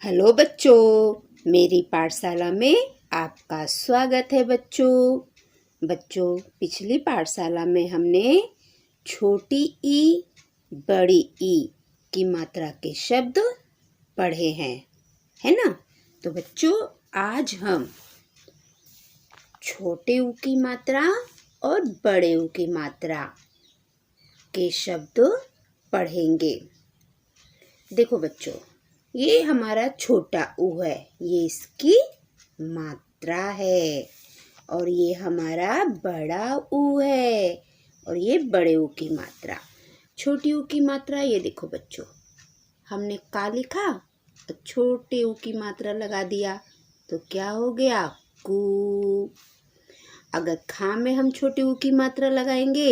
Hello बच्चों, मेरी पाठशाला में आपका स्वागत है बच्चों। पिछली पाठशाला में हमने छोटी ई बड़ी ई की मात्रा के शब्द पढ़े हैं, है ना। तो बच्चों, आज हम छोटे ऊ की मात्रा और बड़े ऊ की मात्रा के शब्द पढ़ेंगे। देखो बच्चों, ये हमारा छोटा ऊ है, ये इसकी मात्रा है। और ये हमारा बड़ा ऊ है और ये बड़े ऊ की मात्रा। छोटी ऊ की मात्रा ये देखो बच्चों, हमने का लिखा और छोटे ऊ की मात्रा लगा दिया तो क्या हो गया, कू। अगर खा में हम छोटी ऊ की मात्रा लगाएंगे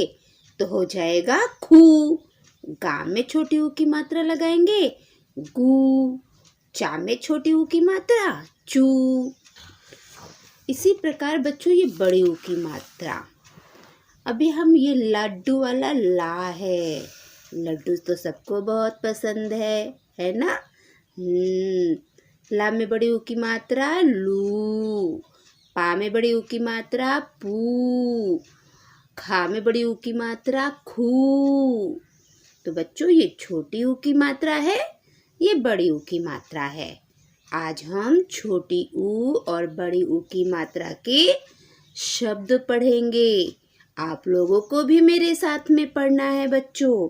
तो हो जाएगा खू। गा में छोटी ऊ की मात्रा लगाएंगे गू। चा में छोटी ऊ की मात्रा चू। इसी प्रकार बच्चों ये बड़ी ऊ की मात्रा। अभी हम ये लड्डू वाला ला है। लड्डू तो सबको बहुत पसंद है ना। ला में बड़ी ऊ की मात्रा लू। पा में बड़ी ऊ की मात्रा पू। खा में बड़ी ऊ की मात्रा खू। तो बच्चों ये छोटी ऊ की मात्रा है, ये बड़ी ऊ की मात्रा है। आज हम छोटी ऊ और बड़ी ऊ की मात्रा के शब्द पढ़ेंगे। आप लोगों को भी मेरे साथ में पढ़ना है बच्चों।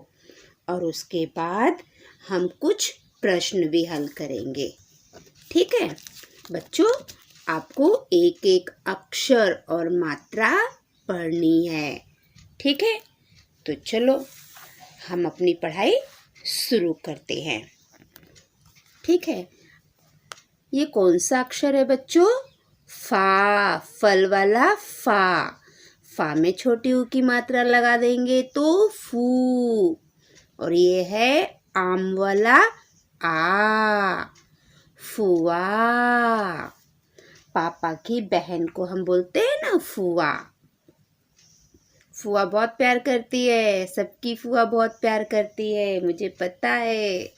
और उसके बाद हम कुछ प्रश्न भी हल करेंगे, ठीक है बच्चों। आपको एक एक अक्षर और मात्रा पढ़नी है, ठीक है। तो चलो हम अपनी पढ़ाई शुरू करते हैं, ठीक है। ये कौन सा अक्षर है बच्चों, फा। फल वाला फा। फा में छोटी ऊ की मात्रा लगा देंगे तो फू। और ये है आम वाला आ, फुआ। पापा की बहन को हम बोलते हैं ना फुआ। फुआ बहुत प्यार करती है, सबकी फुआ बहुत प्यार करती है, मुझे पता है।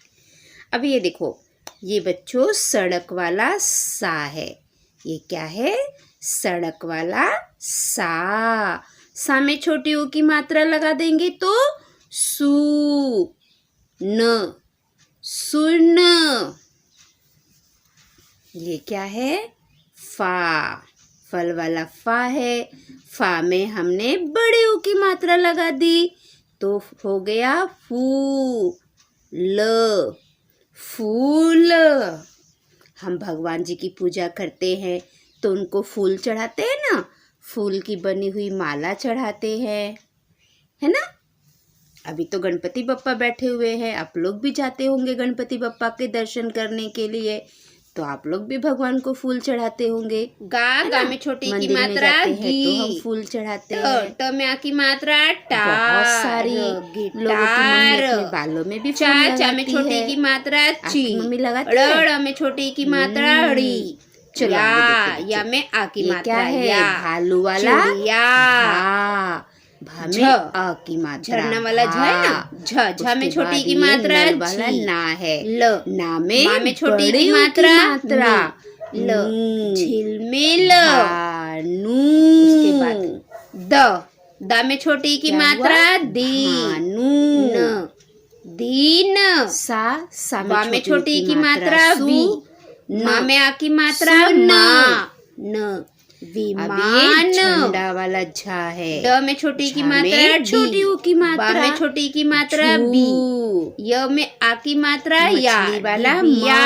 अब ये देखो, ये बच्चों सड़क वाला सा है। ये क्या है, सड़क वाला सा। सा में छोटी ऊ की मात्रा लगा देंगे तो सू। न, सुन। ये क्या है, फा। फल वाला फा है। फा में हमने बड़े ऊ की मात्रा लगा दी तो हो गया फू। ल, फूल। हम भगवान जी की पूजा करते हैं तो उनको फूल चढ़ाते हैं ना। फूल की बनी हुई माला चढ़ाते हैं, है ना। अभी तो गणपति बप्पा बैठे हुए हैं, आप लोग भी जाते होंगे गणपति बप्पा के दर्शन करने के लिए, तो आप लोग भी भगवान को फूल चढ़ाते होंगे। गा में छोटी की मात्रा गी, तो हम फूल चढ़ाते हैं। ट में आ की मात्रा टा। बहुत सारी गिटार। बालों में भी फूल। चा में छोटी की मात्रा ची, मम्मी लगाती है। ड़ में छोटी की मात्रा ड़ी। चलो या में आ की मात्रा या। भालू वाला या। भा में अ की मात्रा, झरना वाला झ है ना। झ। झ में छोटी की मात्रा वाला ना है। ल। ना में मा में छोटी की मात्रा ल। झिलमिल। नू। उसके बाद द। द में छोटी की मात्रा दी। न। दीन। सा में छोटी की मात्रा वी। मा में आ की मात्रा न। विमान। झंडा वाला झा है। ड में छोटी की मात्रा छोटी ऊ की मात्रा। बा में छोटी की मात्रा बी। य में आ की मात्रा या। वाला या।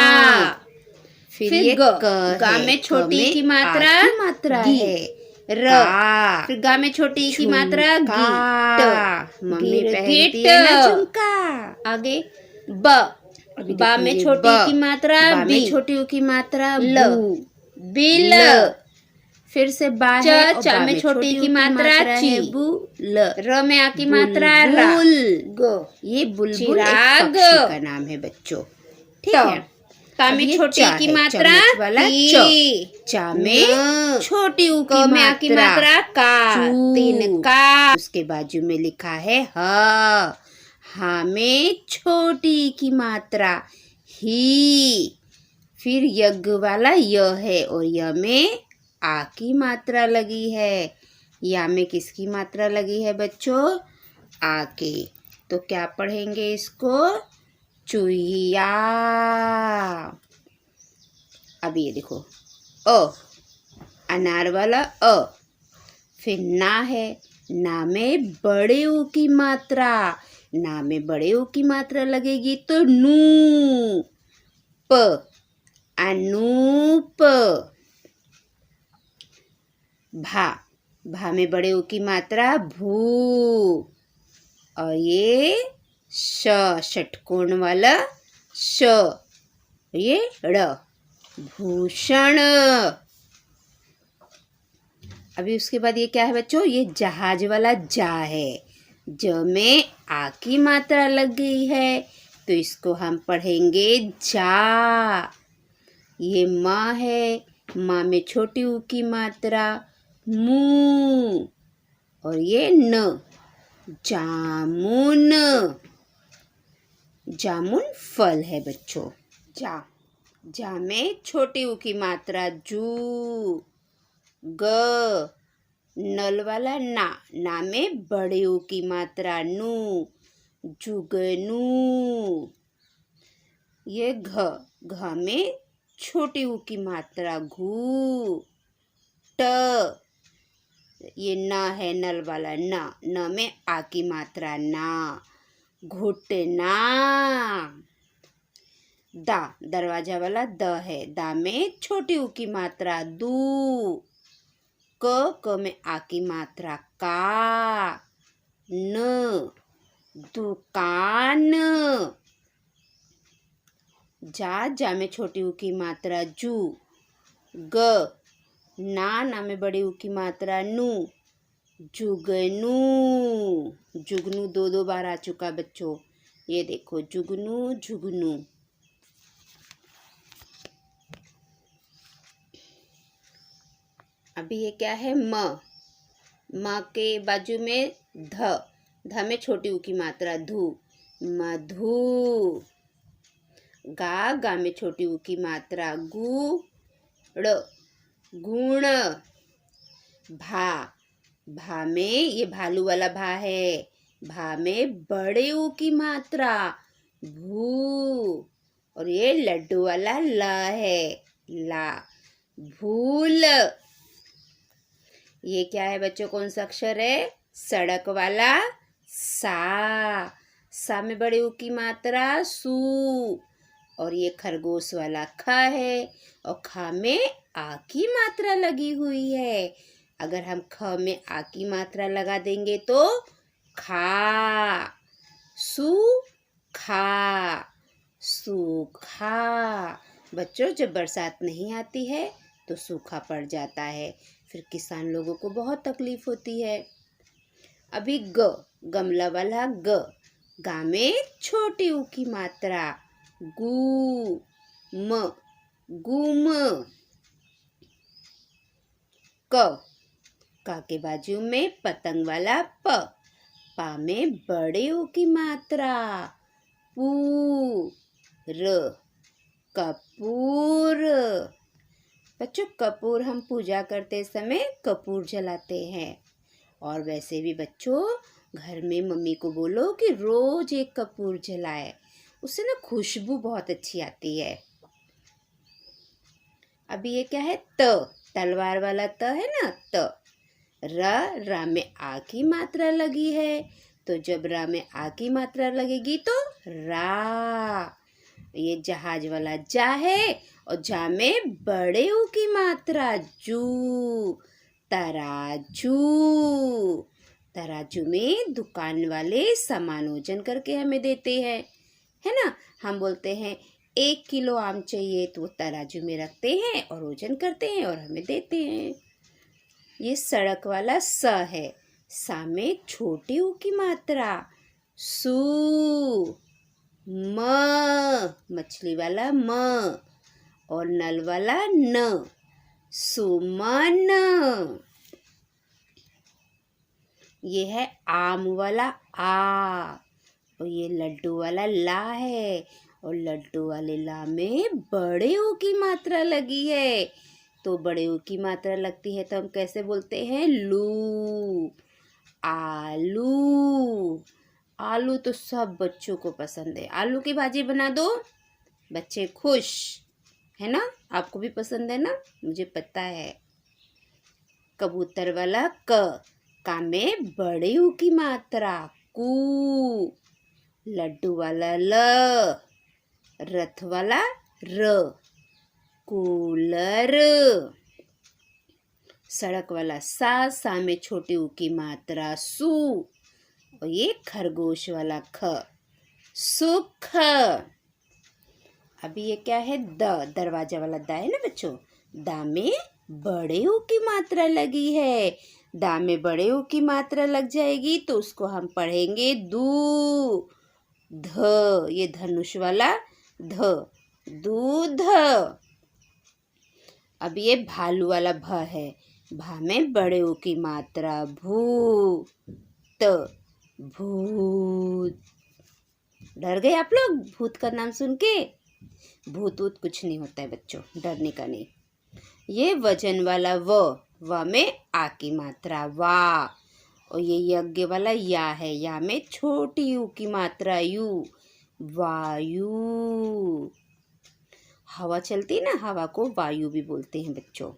फिर गा में छोटी की मात्रा है र। फिर गा में छोटी की मात्रा गी। मम्मी पहनती है ना झुमका। आगे ब। बा में छोटी की मात्रा बी। छोटी ऊ की मात्रा ल। बिल। फिर से बा है। चा में छोटी की मात्रा ची। ल। र में आ की मात्रा रा। गो। ये बुलबुल एक पक्षी का नाम है बच्चों, ठीक है। ता में छोटी की मात्रा ची। चा में छोटी ऊ की में आ की मात्रा का। तीन का। उसके बाजू में लिखा है ह। हा में छोटी की मात्रा ही। फिर यज्ञ वाला य है और य में आ की मात्रा लगी है। या में किसकी मात्रा लगी है बच्चों? आ के। तो क्या पढ़ेंगे इसको? चूहिया। अब ये देखो अ, अनार वाला अ। फिर ना है, ना में बड़े ऊ की मात्रा, ना में बड़े ऊ की मात्रा लगेगी तो नू। प, अनूप। भा, भा में बड़े ऊ की मात्रा भू। और ये श, षटकोण वाला श, ये ड़, भूषण। अभी उसके बाद ये क्या है बच्चों? ये जहाज वाला जा है। ज में आ की मात्रा लग गई है तो इसको हम पढ़ेंगे जा। ये माँ है, माँ में छोटी ऊ की मात्रा मू। और ये न, जामुन। जामुन फल है बच्चों। जा, जा में छोटी ऊ की मात्रा जू। ग, नल वाला ना, ना में बड़े ऊ की मात्रा नू, जुगनू। ये घ, घ में छोटी ऊ की मात्रा घू। ट, ये न है नल वाला न, न में आ की मात्रा ना, घुटना। दा, दरवाजा वाला द है, दा में छोटी ऊ की मात्रा दू। क में आ की मात्रा का, न, दुकान। जा में छोटी ऊ की मात्रा जू। ग, ना में बड़ी ऊ की मात्रा नू, जुगनू। जुगनू दो बार आ चुका बच्चों। ये देखो जुगनू, जुगनू। अभी ये क्या है? म, म के बाजू में ध, ध में छोटी ऊ की मात्रा धू, मधु। गा में छोटी ऊ की मात्रा गु, ड़, गुण। भा, भा में ये भालू वाला भा है, भा में बड़े ऊ की मात्रा भू। और ये लड्डू वाला ल है, ला, भूल। ये क्या है बच्चों? कौन सा अक्षर है? सड़क वाला सा, सा में बड़े ऊ की मात्रा सू। और ये खरगोश वाला ख है और ख में आ की मात्रा लगी हुई है। अगर हम ख में आ की मात्रा लगा देंगे तो खा, सू खा, सूखा। बच्चों जब बरसात नहीं आती है तो सूखा पड़ जाता है, फिर किसान लोगों को बहुत तकलीफ होती है। अभी ग, गमला वाला ग, गा में छोटी ऊ की मात्रा गू, म, गुम। क के बाजू में पतंग वाला प, पा में बड़े ऊ की मात्रा पू, र, कपूर। बच्चों कपूर हम पूजा करते समय कपूर जलाते हैं। और वैसे भी बच्चों घर में मम्मी को बोलो कि रोज एक कपूर जलाए, उससे ना खुशबू बहुत अच्छी आती है। अभी ये क्या है? त, तलवार वाला त है ना, त। रा में आ की मात्रा लगी है, तो जब रा में आ की मात्रा लगेगी तो रा। ये जहाज वाला जा है और जा में बड़े ऊ की मात्रा जू, तराजू। तराजू में दुकान वाले सामान वजन करके हमें देते हैं, है ना। हम बोलते हैं 1 किलो आम चाहिए तो वो तराजू में रखते हैं और वजन करते हैं और हमें देते हैं। ये सड़क वाला स है, सा में छोटी ऊ की मात्रा सू। म, मछली वाला म और नल वाला न, सुमन। ये है आम वाला आ और ये लड्डू वाला ला है और लड्डू वाले ला में बड़े ऊ की मात्रा लगी है, तो बड़े ऊ की मात्रा लगती है तो हम कैसे बोलते हैं? लू। आलू। आलू तो सब बच्चों को पसंद है। आलू की भाजी बना दो, बच्चे खुश, है ना? आपको भी पसंद है ना? मुझे पता है। कबूतर वाला का में बड़े ऊ की मात्रा, कू। लड्डू वाला ल, रथ वाला र, कूलर। सड़क वाला सा में छोटी ऊ की मात्रा, सू। और ये खरगोश वाला ख, सुख। अभी ये क्या है? दरवाजा वाला दा है ना बच्चों? दा में बड़े ऊ की मात्रा लगी है। दा में बड़े ऊ की मात्रा लग जाएगी तो उसको हम पढ़ेंगे दू। ध, ये धनुष वाला ध, दूध। अब ये भालू वाला भ है। भा में बड़े ऊ की मात्रा, भू। त, भूत। डर गए आप लोग भूत का नाम सुन के? भूत वूत कुछ नहीं होता है बच्चों, डरने का नहीं। ये वजन वाला व में आ की मात्रा, वा। और ये यज्ञ वाला या है, या में छोटी यू की मात्रा, यू, वायु। हवा चलती है ना, हवा को वायु भी बोलते हैं बच्चों।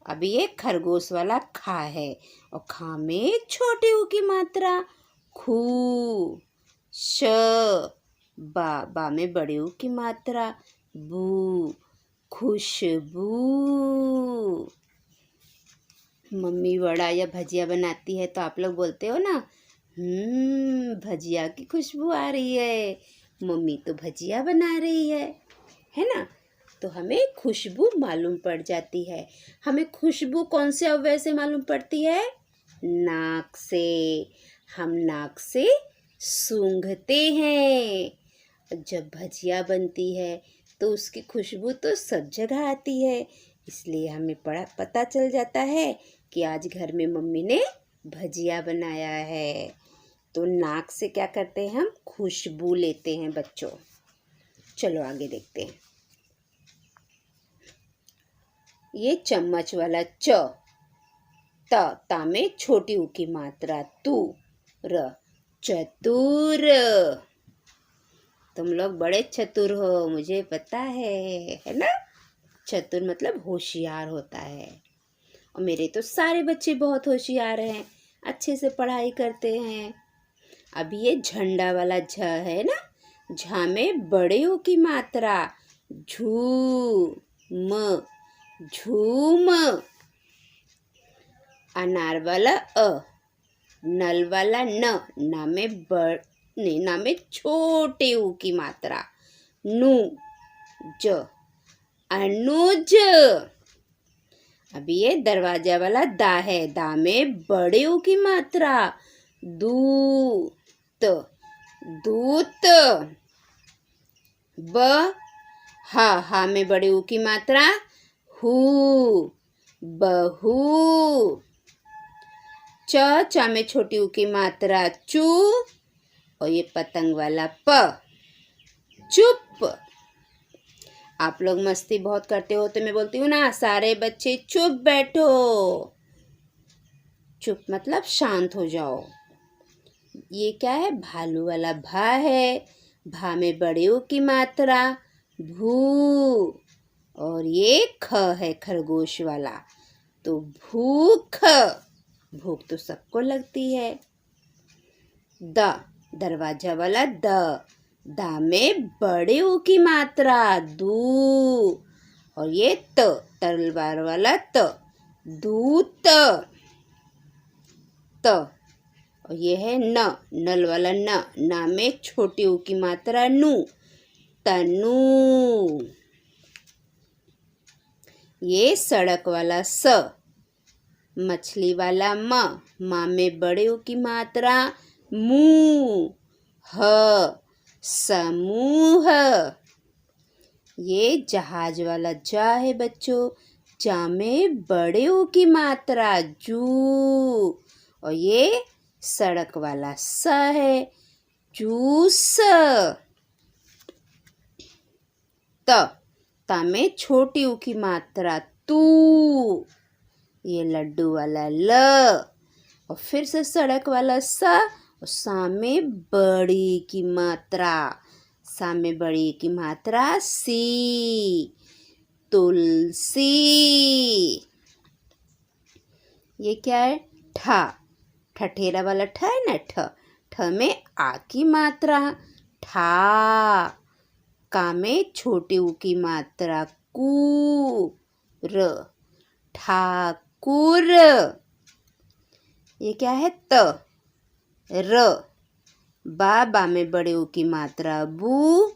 अभी ये खरगोश वाला खा है, और खा में छोटी ऊ की मात्रा, खू। श, बा में बड़े ऊ की मात्रा, बू, खुशबू। मम्मी वड़ा या भजिया बनाती है तो आप लोग बोलते हो ना, भजिया की खुशबू आ रही है, मम्मी तो भजिया बना रही है ना? तो हमें खुशबू मालूम पड़ जाती है। हमें खुशबू कौन से अवयव से मालूम पड़ती है? नाक से। हम नाक से सूंघते हैं। जब भजिया बनती है तो उसकी खुशबू तो सब जगह आती है, इसलिए हमें पता चल जाता है कि आज घर में मम्मी ने भजिया बनाया है। तो नाक से क्या करते हैं? हम खुशबू लेते हैं बच्चों। चलो आगे देखते हैं। ये चम्मच वाला च, ता में छोटी ऊ की मात्रा, तू, र, चतुर। तुम लोग बड़े चतुर हो, मुझे पता है ना? चतुर मतलब होशियार होता है। और मेरे तो सारे बच्चे बहुत होशियार हैं, अच्छे से पढ़ाई करते हैं। अभी ये झंडा वाला झ है ना? झा में बड़े ऊ की मात्रा, झू, म, झूम। अनार वाला अ, नल वाला न, ना में छोटे ऊ की मात्रा, नु, ज, अनुज। अभी ये दरवाजा वाला दा है, दा में बड़े ऊ की मात्रा, दूत, दूत। ब, हा में बड़े ऊ की मात्रा, हू, बहू। चा में छोटी ऊ की मात्रा, चू। और ये पतंग वाला प, चुप। आप लोग मस्ती बहुत करते हो तो मैं बोलती हूँ ना, सारे बच्चे चुप बैठो। चुप मतलब शांत हो जाओ। ये क्या है? भालू वाला भा है, भा में बड़े ऊ की मात्रा, भू। और ये ख है खरगोश वाला, तो भूख। भूख तो सबको लगती है। दरवाजा वाला दा में बड़े ऊ की मात्रा, दू। और ये तलवार वाला दूत, और ये है नल वाला ना में छोटी ऊ की मात्रा, नू, तनु। ये सड़क वाला स, मछली वाला मा में बड़े ऊ की मात्रा, मू, ह, समूह। ये जहाज वाला जा है बच्चों, जा में बड़े ऊ की मात्रा, जू। और ये सड़क वाला स है, जूस। ता में छोटी ऊ की मात्रा तू, ये लड्डू वाला ल, और फिर से सड़क वाला सा, और सा में बड़ी की मात्रा, सा में बड़ी की मात्रा सी, तुलसी। ये क्या है? ठा, ठठेरा वाला ठ है ना, ठ, ठ में आ की मात्रा ठा, का में छोटी ऊ की मात्रा कू, र, ठाकुर। ये क्या है? त, र, बा में बड़े ऊ की मात्रा बू,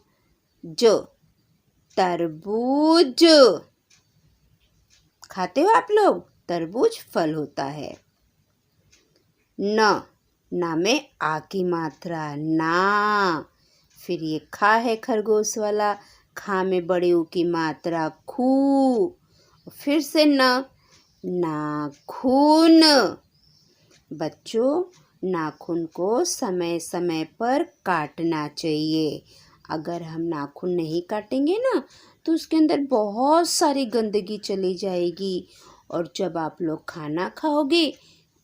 ज, तरबूज। खाते हो आप लोग? तरबूज फल होता है। न, ना में आ की मात्रा ना, फिर ये खा है खरगोश वाला, खा में बड़े ऊ की मात्रा खू, फिर से न, नाखून। बच्चों, नाखून को समय समय पर काटना चाहिए। अगर हम नाखून नहीं काटेंगे ना तो उसके अंदर बहुत सारी गंदगी चली जाएगी, और जब आप लोग खाना खाओगे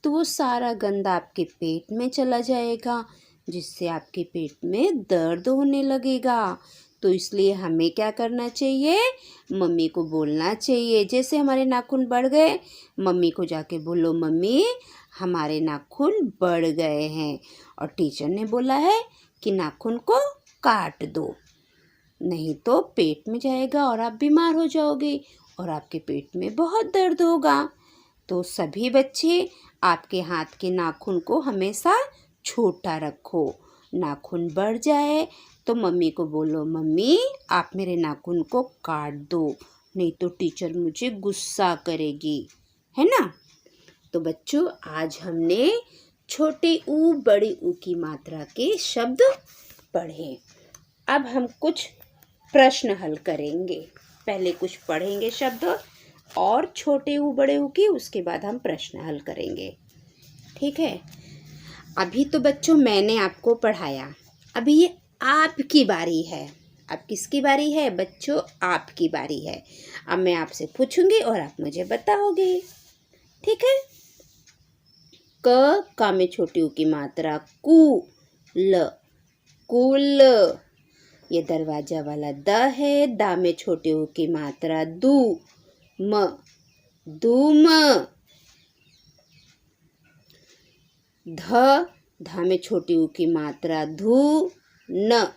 तो वो सारा गंदा आपके पेट में चला जाएगा, जिससे आपके पेट में दर्द होने लगेगा। तो इसलिए हमें क्या करना चाहिए? मम्मी को बोलना चाहिए। जैसे हमारे नाखून बढ़ गए, मम्मी को जाके बोलो, मम्मी हमारे नाखून बढ़ गए हैं, और टीचर ने बोला है कि नाखून को काट दो, नहीं तो पेट में जाएगा और आप बीमार हो जाओगे और आपके पेट में बहुत दर्द होगा। तो सभी बच्चे आपके हाथ के नाखून को हमेशा छोटा रखो। नाखून बढ़ जाए तो मम्मी को बोलो, मम्मी आप मेरे नाखून को काट दो, नहीं तो टीचर मुझे गुस्सा करेगी, है ना। तो बच्चों, आज हमने छोटे ऊ बड़ी ऊ की मात्रा के शब्द पढ़े। अब हम कुछ प्रश्न हल करेंगे। पहले कुछ पढ़ेंगे शब्द और छोटे ऊ बड़े ऊ की, उसके बाद हम प्रश्न हल करेंगे, ठीक है। अभी तो बच्चों मैंने आपको पढ़ाया, अभी ये आपकी बारी है। अब किसकी बारी है बच्चों? आपकी बारी है। अब मैं आपसे पूछूंगी और आप मुझे बताओगे, ठीक है। क में छोटी ऊ की मात्रा कु, ल, कुल। ये दरवाजा वाला द है। दा में छोटे ऊ की मात्रा दू, म, दुम। धा में छोटी ऊ की मात्रा धू, न,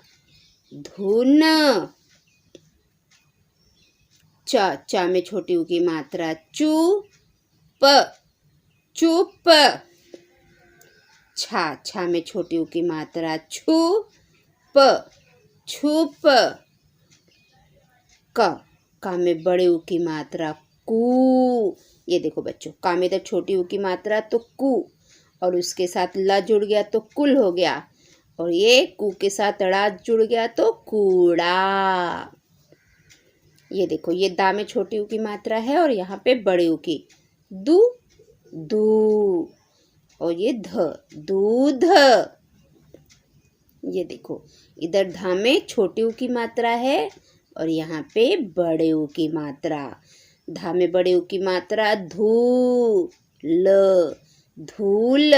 धुन। चा में छोटी ऊ की मात्रा चू, प, चुप। छा में छोटी ऊ की मात्रा छू, प, छुप। का में बड़े ऊ की मात्रा कू। ये देखो बच्चों, का में इधर छोटी ऊ की मात्रा तो कू, और उसके साथ ल जुड़ गया तो कुल हो गया, और ये कू के साथ अड़ा जुड़ गया तो कूड़ा। ये देखो, ये दा में छोटी ऊ की मात्रा है और यहाँ पे बड़े ऊ की, दू, दू, और ये ध, दूध। ये देखो, इधर धा में छोटी ऊ की मात्रा है और यहाँ पे बड़े ऊ की मात्रा। धा में बड़े ऊ की मात्रा धू, ल, धूल।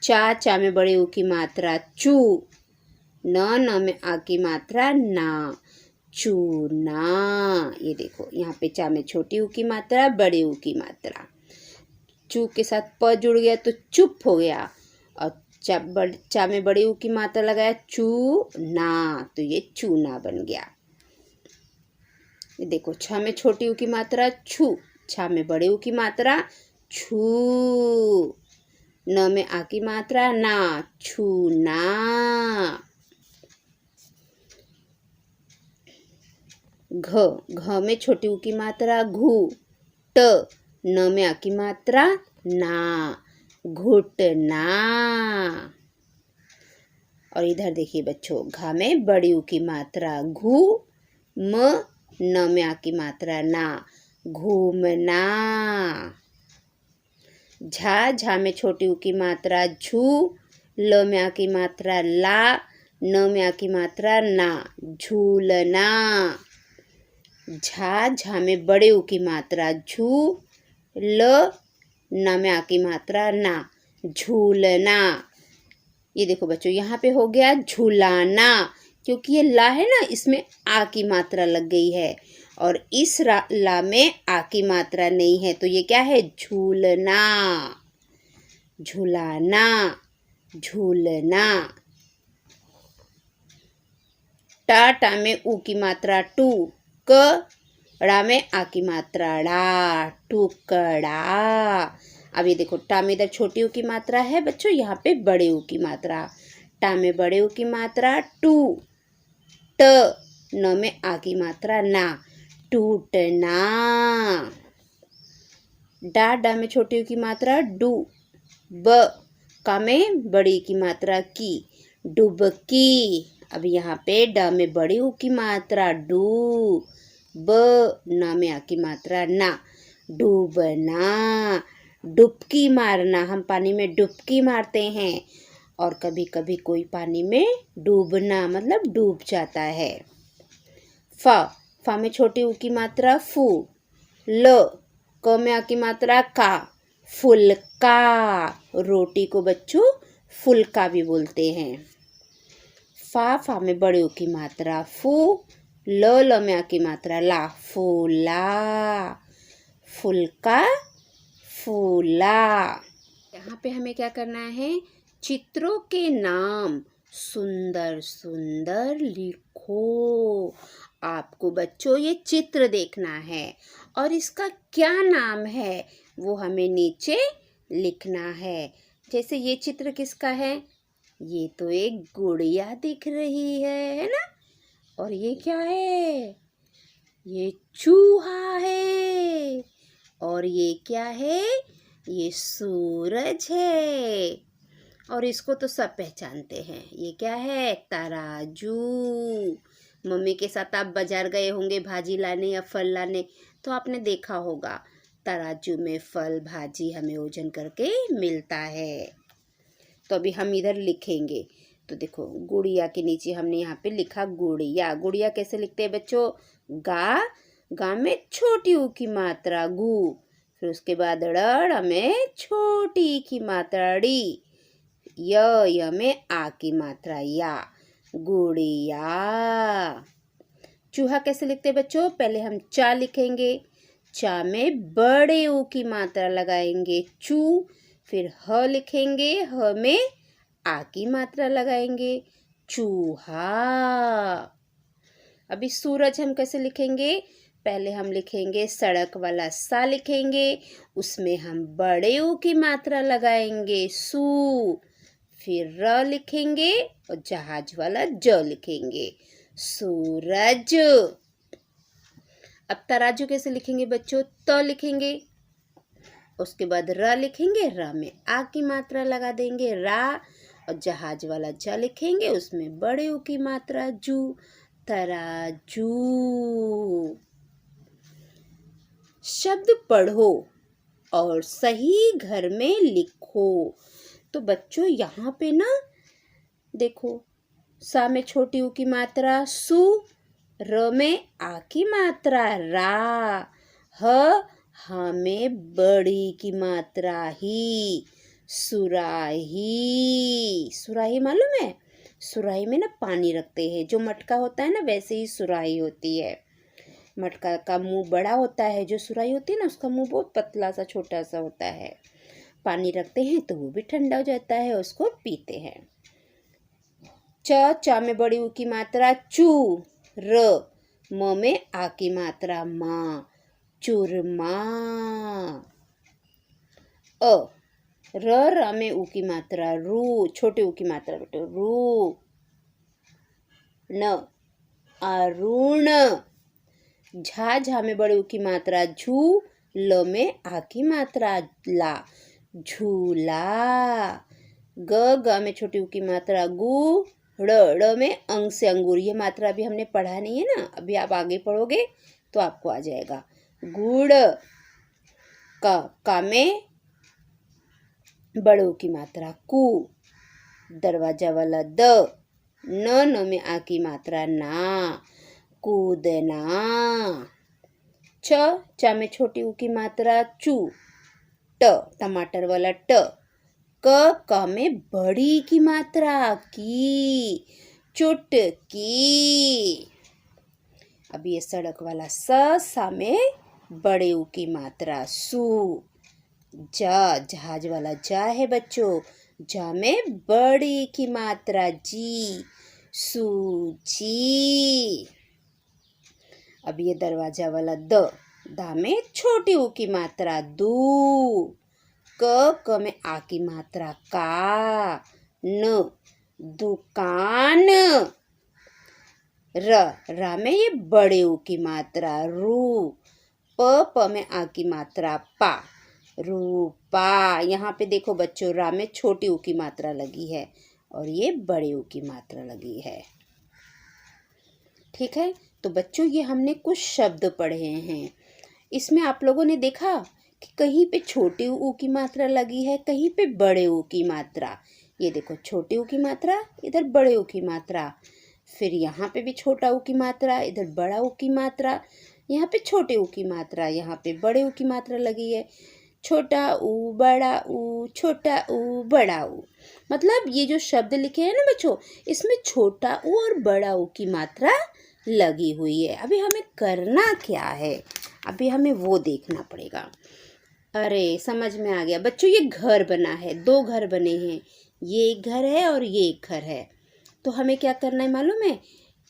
चा में बड़े ऊ की मात्रा चू, न में आ की मात्रा ना, चूना। ये देखो, यहाँ पे चा में छोटी ऊ की मात्रा, बड़े ऊ की मात्रा, चू के साथ प जुड़ गया तो चुप हो गया, और चा में बड़ी ऊ की मात्रा लगाया चू ना, तो ये चूना बन गया। ये देखो, छ में छोटी ऊ की मात्रा छू, छा में बड़े ऊ की मात्रा छू, न में आ की मात्रा ना, छूना। घ में छोटी ऊ की मात्रा घू, ट, न में आ की मात्रा ना, घुटना। और इधर देखिए बच्चों, घा में बड़ी ऊ की मात्रा घू, म, न में आ की मात्रा ना, घूमना। झा में छोटी ऊ की मात्रा झू, ल में आ की मात्रा ला, न में आ की मात्रा ना, झूलना। झा में बड़े ऊ की मात्रा झू, ल ना में आ की मात्रा ना, झूलना। ये देखो बच्चों, यहाँ पे हो गया झूलाना, क्योंकि ये ला है ना, इसमें आ की मात्रा लग गई है और इस ला में आ की मात्रा नहीं है, तो ये क्या है, झूलना, झूलाना, झूलना। टा में ऊ की मात्रा टू, क ड़ा में आ की मात्रा डा, टुकड़ा। अब ये देखो, टा में इधर छोटी ऊ की मात्रा है बच्चों, यहाँ पे बड़े ऊ की मात्रा। टा में बड़े ऊ की मात्रा टू, ट न में आ की मात्रा ना, टूटना। डा में छोटी ऊ की मात्रा डू, ब का में बड़ी की मात्रा की, डुबकी। अब यहाँ पे ड में बड़ी ऊ की मात्रा डू, ब ना में आ की मात्रा ना, डूबना। डुबकी मारना, हम पानी में डुबकी मारते हैं, और कभी कभी कोई पानी में डूबना मतलब डूब जाता है। फा में छोटी ऊ की मात्रा फू, ल क में आ की मात्रा का, फुल्का। रोटी को बच्चों फुल्का भी बोलते हैं। फा में बड़े ऊ की मात्रा फू, ल में आ की मात्रा ला, फूला, फुल्का, फूला। यहाँ पे हमें क्या करना है, चित्रों के नाम सुंदर सुंदर लिखो। आपको बच्चों ये चित्र देखना है और इसका क्या नाम है वो हमें नीचे लिखना है। जैसे ये चित्र किसका है, ये तो एक गुड़िया दिख रही है ना, और ये क्या है, ये चूहा है, और ये क्या है, ये सूरज है, और इसको तो सब पहचानते हैं, ये क्या है, तराजू। मम्मी के साथ आप बाजार गए होंगे भाजी लाने या फल लाने, तो आपने देखा होगा तराजू में फल भाजी हमें ओजन करके मिलता है। तो अभी हम इधर लिखेंगे, तो देखो गुड़िया के नीचे हमने यहाँ पे लिखा गुड़िया। गुड़िया कैसे लिखते हैं बच्चों, गा में छोटी ऊ की मात्रा गु, फिर उसके बाद ड़ में छोटी की मात्रा ड़ी, य में आ की मात्रा या, गुड़िया। चूहा कैसे लिखते हैं बच्चों, पहले हम चा लिखेंगे, चा में बड़े ऊ की मात्रा लगाएंगे चू, फिर ह लिखेंगे, ह में आ की मात्रा लगाएंगे, चूहा। अभी सूरज हम कैसे लिखेंगे, पहले हम लिखेंगे सड़क वाला सा लिखेंगे, उसमें हम बड़े ऊ की मात्रा लगाएंगे सू, फिर र लिखेंगे और जहाज वाला ज लिखेंगे, सूरज। अब तराजू कैसे लिखेंगे बच्चों, त लिखेंगे, उसके बाद र लिखेंगे, र में आ की मात्रा लगा देंगे रा, और जहाज वाला ज लिखेंगे, उसमें बड़े ऊ की मात्रा जू, तराजू। शब्द पढ़ो और सही घर में लिखो। तो बच्चों यहाँ पे ना देखो, सा में छोटी ऊ की मात्रा सु, र में आ की मात्रा रा, ह में बड़ी की मात्रा ही, सुराही। सुराही मालूम है, सुराही में ना पानी रखते हैं, जो मटका होता है ना वैसे ही सुराही होती है। मटका का मुंह बड़ा होता है, जो सुराही होती है ना उसका मुंह बहुत पतला सा छोटा सा होता है। पानी रखते हैं तो वो भी ठंडा हो जाता है, उसको पीते हैं। चा में बड़ी ऊ की मात्रा चू, र म में आ की मात्रा मा, चूरमा। र में ऊ की मात्रा रू, छोटे ऊ की मात्रा बेटे रू, न अरुण। झा में बड़े ऊ की मात्रा झू, ल में आ की मात्रा ला, झूला। ग में छोटी ऊ की मात्रा गु, ड़ में अंग से अंगूर। ये मात्रा अभी हमने पढ़ा नहीं है ना, अभी आप आगे पढ़ोगे तो आपको आ जाएगा। गुड़। का में बड़े ऊ की मात्रा कु, दरवाजा वाला द, न में आ की मात्रा ना, कूदना। च में छोटी ऊ की मात्रा चू, ट टमाटर वाला ट। क में बड़ी की मात्रा की, चुटकी। अब ये सड़क वाला सा में बड़े ऊ की मात्रा सू। जहाज वाला जा है बच्चों, जा में बड़ी की मात्रा जी, सूजी। अब ये दरवाजा वाला दा में छोटी ऊ की मात्रा दू। क में आ की मात्रा का, न दुकान। रा में ये बड़े ऊ की मात्रा रू। प में आ की मात्रा पा, रूपा। यहाँ पे देखो बच्चों, रा में छोटी ऊ की मात्रा लगी है और ये बड़े ऊ की मात्रा लगी है। ठीक है, तो बच्चों ये हमने कुछ शब्द पढ़े हैं। इसमें आप लोगों ने देखा कि कहीं पे छोटे ऊ की मात्रा लगी है, कहीं पे बड़े ऊ की मात्रा। ये देखो, छोटे ऊ की मात्रा, इधर बड़े ऊ की मात्रा। फिर यहाँ पे भी छोटा ऊ की मात्रा, इधर बड़ा ऊ की मात्रा। यहाँ पे छोटे ऊ की मात्रा, यहाँ पे बड़े ऊ की मात्रा लगी है। छोटा ऊ, बड़ा ऊ, छोटा ऊ, बड़ा ऊ। मतलब ये जो शब्द लिखे हैं ना बच्चों, इसमें छोटा ऊ और बड़ा ऊ की मात्रा लगी हुई है। अभी हमें करना क्या है, अभी हमें वो देखना पड़ेगा। अरे समझ में आ गया बच्चों, ये घर बना है, दो घर बने हैं। ये एक घर है और ये एक घर है। तो हमें क्या करना है मालूम है?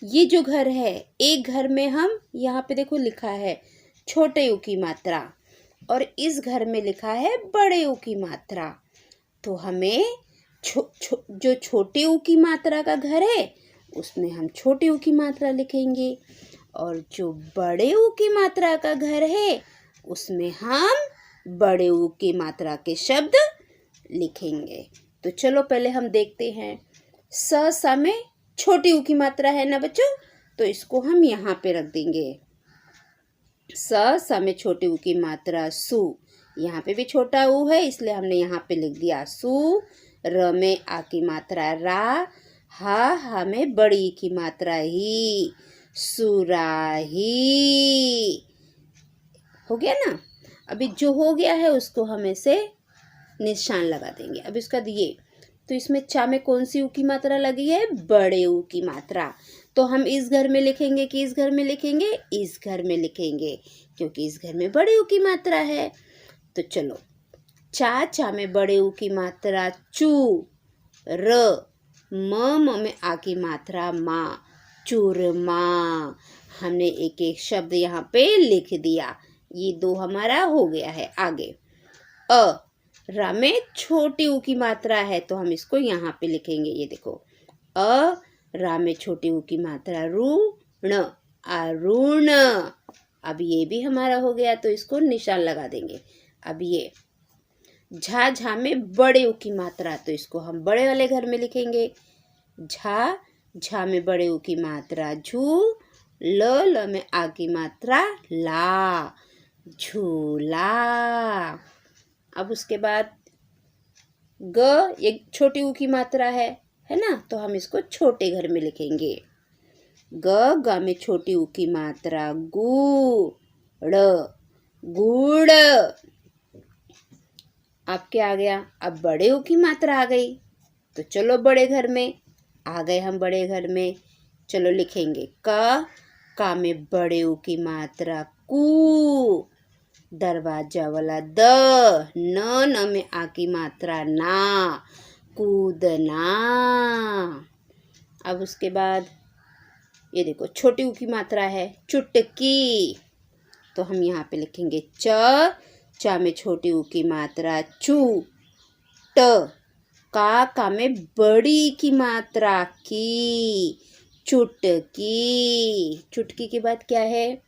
ये जो घर है, एक घर में हम, यहाँ पे देखो लिखा है छोटे ऊ की मात्रा, और इस घर में लिखा है बड़े ऊ की मात्रा। तो हमें जो छोटे ऊ की मात्रा का घर है उसमें हम छोटे ऊ की मात्रा लिखेंगे, और जो बड़े ऊ की मात्रा का घर है उसमें हम बड़े ऊ की मात्रा के शब्द लिखेंगे। तो चलो पहले हम देखते हैं। सा में छोटी ऊ की मात्रा है ना बच्चों, तो इसको हम यहाँ पे रख देंगे। सा में छोटी ऊ की मात्रा सू, यहाँ पे भी छोटा ऊ है इसलिए हमने यहाँ पे लिख दिया सू। र में आ की मात्रा रा, हा में बड़ी की मात्रा ही, सुराही। हो गया ना? अभी जो हो गया है उसको हम ऐसे निशान लगा देंगे। अब इसका दिए, तो इसमें चा में कौन सी ऊ की मात्रा लगी है? बड़े ऊ की मात्रा। तो हम इस घर में लिखेंगे कि इस घर में लिखेंगे? इस घर में लिखेंगे, क्योंकि इस घर में बड़े ऊ की मात्रा है। तो चलो, चा में बड़े ऊ की मात्रा चू। र म में आ की मात्रा मा, चूरमा। हमने एक एक शब्द यहाँ पे लिख दिया। ये दो हमारा हो गया है। आगे रा में छोटी ऊ की मात्रा है तो हम इसको यहाँ पे लिखेंगे। ये देखो, रा में छोटी ऊ की मात्रा ऋण, अरुण। अब ये भी हमारा हो गया तो इसको निशान लगा देंगे। अब ये झा में बड़े ऊ की मात्रा, तो इसको हम बड़े वाले घर में लिखेंगे। झा में बड़े ऊ की मात्रा झू। ल में आ की मात्रा ला, झूला। अब उसके बाद एक छोटी ऊ की मात्रा है ना, तो हम इसको छोटे घर में लिखेंगे। ग में छोटी ऊ की मात्रा गुड़, गुड़। अब क्या आ गया? अब बड़े ऊ की मात्रा आ गई, तो चलो बड़े घर में आ गए हम। बड़े घर में चलो लिखेंगे का में बड़े ऊ की मात्रा कू, दरवाजा वाला द। न में आ की मात्रा ना, कूदना। अब उसके बाद ये देखो, छोटी ऊ की मात्रा है चुटकी, तो हम यहाँ पे लिखेंगे चा में छोटी ऊ की मात्रा चू। ट का में बड़ी की मात्रा की, चुटकी। चुटकी के बाद क्या है?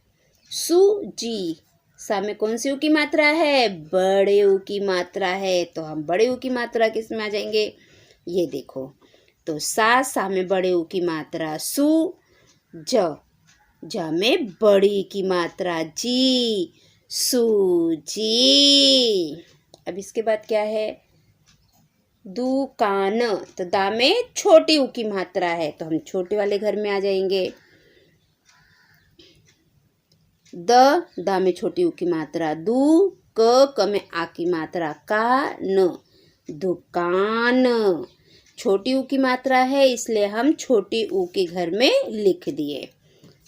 सूजी। सा में कौन सी ऊ की मात्रा है? बड़े ऊ की मात्रा है, तो हम बड़े ऊ की मात्रा किस में आ जाएंगे? ये देखो, तो सा में बड़े ऊ की मात्रा सू। जा में बड़ी की मात्रा जी, सूजी। अब इसके बाद क्या है? दुकान। तो दा में छोटी ऊ की मात्रा है, तो हम छोटे वाले घर में आ जाएंगे। दा में छोटी ऊ की मात्रा दू, क में आ की मात्रा का न, दुकान। छोटी ऊ की मात्रा है इसलिए हम छोटी ऊ के घर में लिख दिए।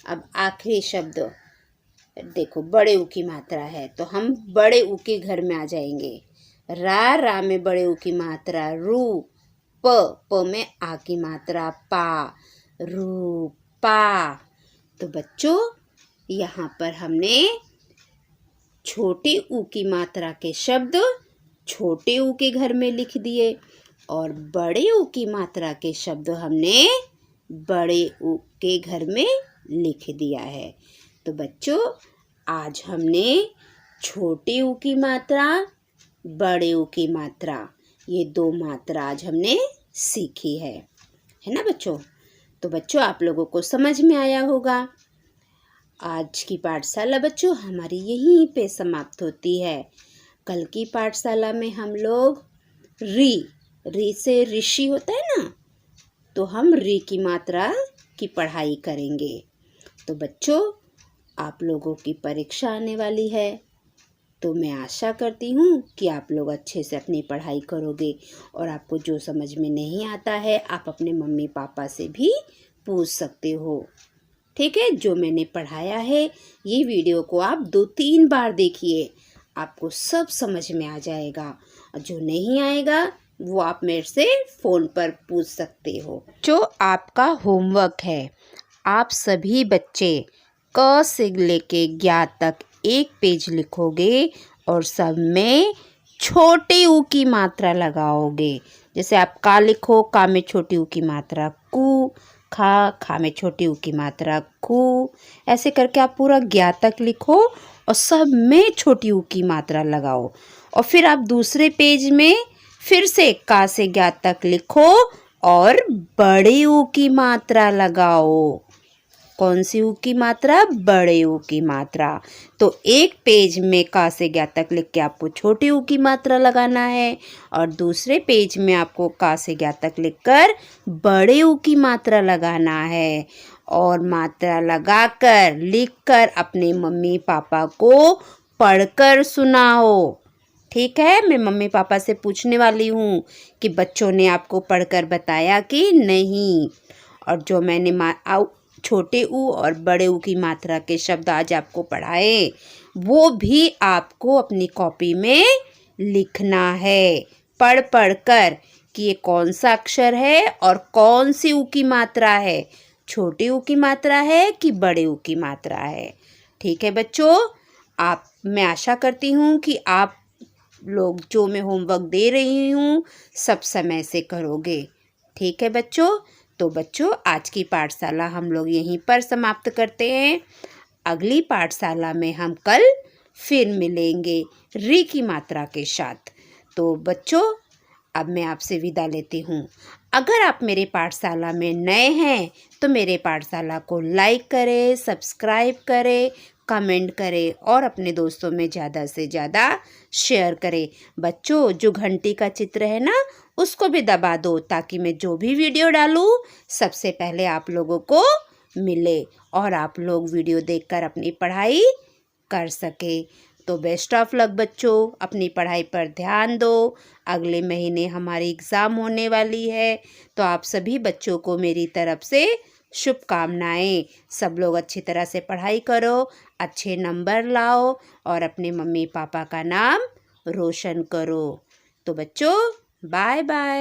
अब आखिरी शब्द देखो, बड़े ऊ की मात्रा है तो हम बड़े ऊ के घर में आ जाएंगे। रा में बड़े ऊ की मात्रा रू, प में आ की मात्रा पा, रूपा। तो बच्चों यहाँ पर हमने छोटे ऊ की मात्रा के शब्द छोटे ऊ के घर में लिख दिए और बड़े ऊ की मात्रा के शब्द हमने बड़े ऊ के घर में लिख दिया है। तो बच्चों आज हमने छोटे ऊ की मात्रा, बड़े ऊ की मात्रा, ये दो मात्रा आज हमने सीखी है ना बच्चों। तो बच्चों आप लोगों को समझ में आया होगा। आज की पाठशाला बच्चों हमारी यहीं पे समाप्त होती है। कल की पाठशाला में हम लोग री से ऋषि होता है ना, तो हम री की मात्रा की पढ़ाई करेंगे। तो बच्चों आप लोगों की परीक्षा आने वाली है, तो मैं आशा करती हूँ कि आप लोग अच्छे से अपनी पढ़ाई करोगे और आपको जो समझ में नहीं आता है आप अपने मम्मी पापा से भी पूछ सकते हो। ठीक है, जो मैंने पढ़ाया है ये वीडियो को आप 2-3 बार देखिए, आपको सब समझ में आ जाएगा और जो नहीं आएगा वो आप मेरे से फ़ोन पर पूछ सकते हो। जो आपका होमवर्क है, आप सभी बच्चे क से लेके ज्ञ तक एक पेज लिखोगे और सब में छोटे ऊ की मात्रा लगाओगे। जैसे आप का लिखो, का में छोटी ऊ की मात्रा कू, खा में छोटी ऊ की मात्रा कू, ऐसे करके आप पूरा ज्ञ तक लिखो और सब में छोटी ऊ की मात्रा लगाओ। और फिर आप दूसरे पेज में फिर से का से ज्ञ तक लिखो और बड़े ऊ की मात्रा लगाओ। कौन सी ऊ की मात्रा? बड़े ऊ की मात्रा। तो एक पेज में का से ज्ञ तक लिख के आपको छोटी ऊ की मात्रा लगाना है और दूसरे पेज में आपको का से ज्ञ तक लिखकर बड़े ऊ की मात्रा लगाना है। और मात्रा लगाकर लिखकर अपने मम्मी पापा को पढ़कर सुनाओ। ठीक है, मैं मम्मी पापा से पूछने वाली हूँ कि बच्चों ने आपको पढ़कर बताया कि नहीं। और जो मैंने छोटे ऊ और बड़े ऊ की मात्रा के शब्द आज आपको पढ़ाए वो भी आपको अपनी कॉपी में लिखना है, पढ़ कर कि ये कौन सा अक्षर है और कौन सी ऊ की मात्रा है, छोटे ऊ की मात्रा है कि बड़े ऊ की मात्रा है। ठीक है बच्चों, मैं आशा करती हूँ कि आप लोग जो मैं होमवर्क दे रही हूँ सब समय से करोगे। ठीक है बच्चों, तो बच्चों आज की पाठशाला हम लोग यहीं पर समाप्त करते हैं। अगली पाठशाला में हम कल फिर मिलेंगे री की मात्रा के साथ। तो बच्चों अब मैं आपसे विदा लेती हूँ। अगर आप मेरे पाठशाला में नए हैं तो मेरे पाठशाला को लाइक करें, सब्सक्राइब करें, कमेंट करें और अपने दोस्तों में ज़्यादा से ज़्यादा शेयर करें। बच्चों जो घंटी का चित्र है ना उसको भी दबा दो ताकि मैं जो भी वीडियो डालूँ सबसे पहले आप लोगों को मिले और आप लोग वीडियो देखकर अपनी पढ़ाई कर सके। तो बेस्ट ऑफ लक बच्चों, अपनी पढ़ाई पर ध्यान दो। अगले महीने हमारी एग्ज़ाम होने वाली है तो आप सभी बच्चों को मेरी तरफ से शुभकामनाएं। सब लोग अच्छी तरह से पढ़ाई करो, अच्छे नंबर लाओ और अपने मम्मी पापा का नाम रोशन करो। तो बच्चों बाय बाय।